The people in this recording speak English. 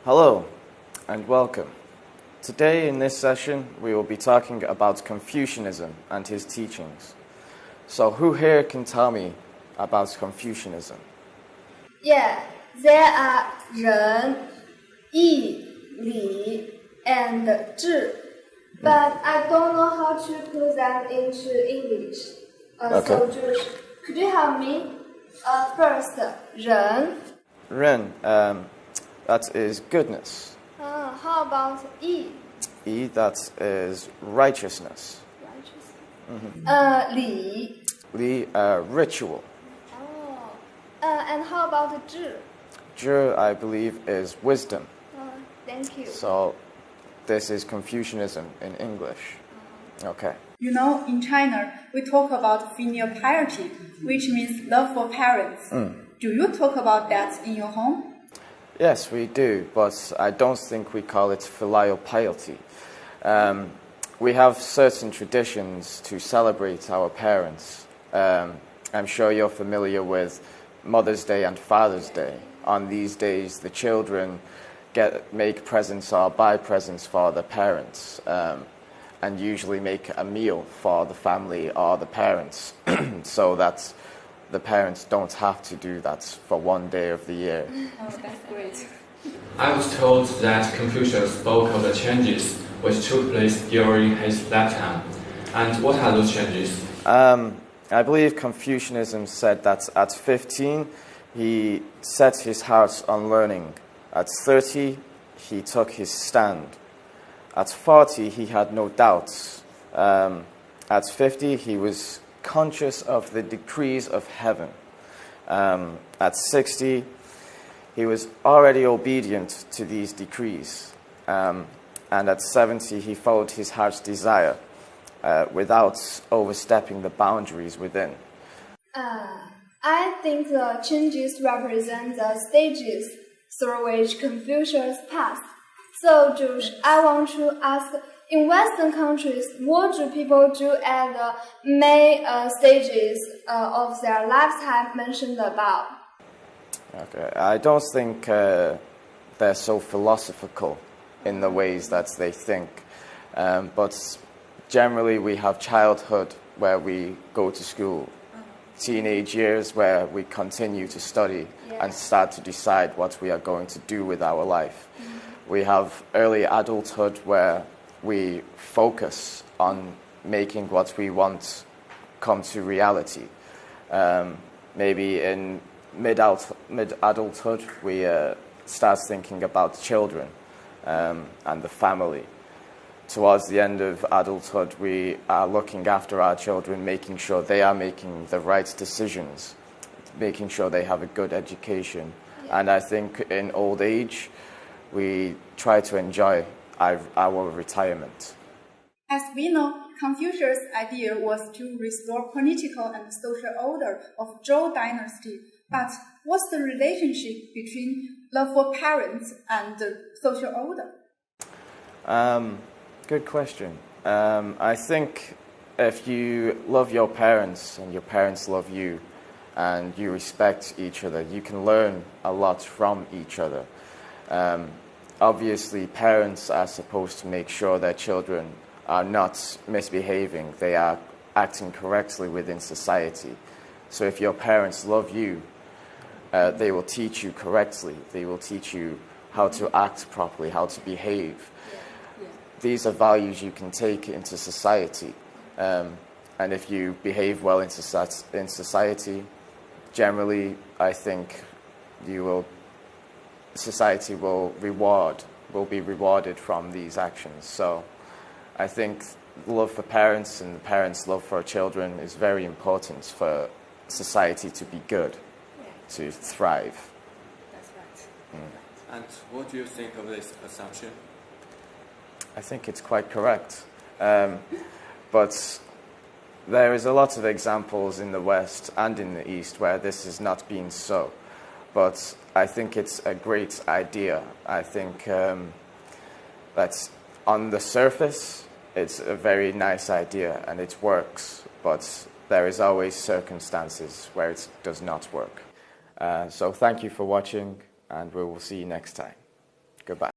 Hello and welcome. Today in this session we will be talking about Confucianism and his teachings. So who here can tell me about Confucianism? Yeah, there are 仁、义、礼 and 智, but I don't know how to put them into English. Okay. So Josh, could you help me? First, 仁. Ren, that is goodness. How about 义? Yi, that is righteousness. Righteousness. 礼. Li, ritual. And how about 智? Zhi, I believe, is wisdom. Thank you. So this is Confucianism in English. Okay. You know, in China, we talk about filial piety, which means love for parents. Do you talk about that in your home? Yes, we do, but I don't think we call it filial piety. We have certain traditions to celebrate our parents. I'm sure you're familiar with Mother's Day and Father's Day. On these days, the children make presents or buy presents for the parents, and usually make a meal for the family or the parents, so that the parents don't have to do that for one day of the year. Oh, that's great. I was told that Confucius spoke of the changes which took place during his lifetime. And what are those changes? I believe Confucianism said that at 15, he set his heart on learning. At 30, he took his stand. At 40, he had no doubts. At 50, he was conscious of the decrees of heaven. At 60, he was already obedient to these decrees. And at 70, he followed his heart's desire without overstepping the boundaries within. I think the changes represent the stages through which Confucius passed. So, Josh, I want to ask, in Western countries, what do people do at the main stages of their lifetime mentioned above? Okay, I don't think they're so philosophical in the ways that they think. But generally, we have childhood where we go to school, teenage years where we continue to study and start to decide what we are going to do with our life. We have early adulthood where we focus on making what we want come to reality. Maybe in mid-adulthood, we start thinking about children and the family. Towards the end of adulthood, we are looking after our children, making sure they are making the right decisions, making sure they have a good education. And I think in old age, we try to enjoy our retirement. As we know, Confucius' idea was to restore political and social order of Zhou dynasty. But what's the relationship between love for parents and the social order? Good question. I think if you love your parents and your parents love you and you respect each other, you can learn a lot from each other. Obviously, parents are supposed to make sure their children are not misbehaving. They are acting correctly within society. So if your parents love you, they will teach you correctly. They will teach you how to act properly, how to behave. These are values you can take into society. And if you behave well in society, generally, I think society will be rewarded from these actions. So I think love for parents and parents' love for children is very important for society to be good, to thrive. That's right. And what do you think of this assumption? I think it's quite correct. But there is a lot of examples in the West and in the East where this has not been so. But I think it's a great idea. I think that on the surface, it's a very nice idea and it works. But there is always circumstances where it does not work. So thank you for watching, and we will see you next time. Goodbye.